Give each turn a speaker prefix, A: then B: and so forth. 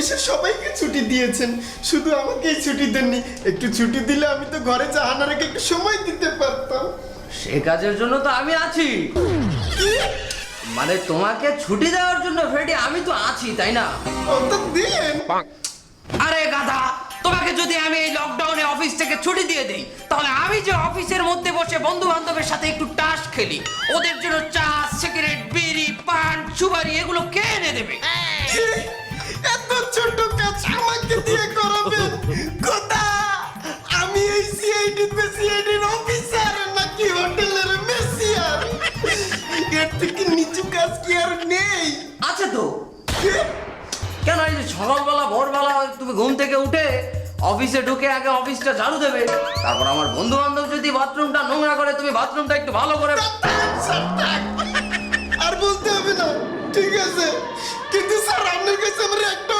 A: অফিসের সবাইকে ছুটি দিয়েছেন, শুধু আমাকেই ছুটি দেননি। একটু ছুটি দিলে আমি তো ঘরে জাহানারাকে একটু সময় দিতে পারতাম।
B: সে কাজের জন্য তো আমি আছি, মানে তোমাকে ছুটি দেওয়ার জন্য ফ্রেডি আমি তো আছি, তাই না?
A: ও তো দিন।
B: আরে গাধা, তোমাকে যদি আমি এই লকডাউনে অফিস থেকে ছুটি দিয়ে দিই, তাহলে আমি যে অফিসের মধ্যে বসে বন্ধু বান্ধবের সাথে একটু তাস খেলি, ওদের জন্য চা, সিগারেট, বিড়ি, পান, সুপারি এগুলো কে এনে দেবে?
A: এত ছোট কাজ আমাকে দিয়ে করাবেন? কথা আমি এই সিআইডির অফিসার নাকি হোটেলের মেসিয়ার? এর থেকে নিচু কাজ কি আর নেই?
B: আছে তো। কেন, এই যে সকালবেলা ভোরবেলা তুমি ঘুম থেকে উঠে অফিসে ঢুকে আগে অফিসটা ঝাড়ু দেবে, তারপর আমার বন্ধু বান্ধব যদি বাথরুমটা নোংরা করে তুমি বাথরুমটা একটু ভালো করে।
A: আর বলতে হবে না, ঠিক আছে, কিন্তু স্যার আপনার কাছে আমার একটা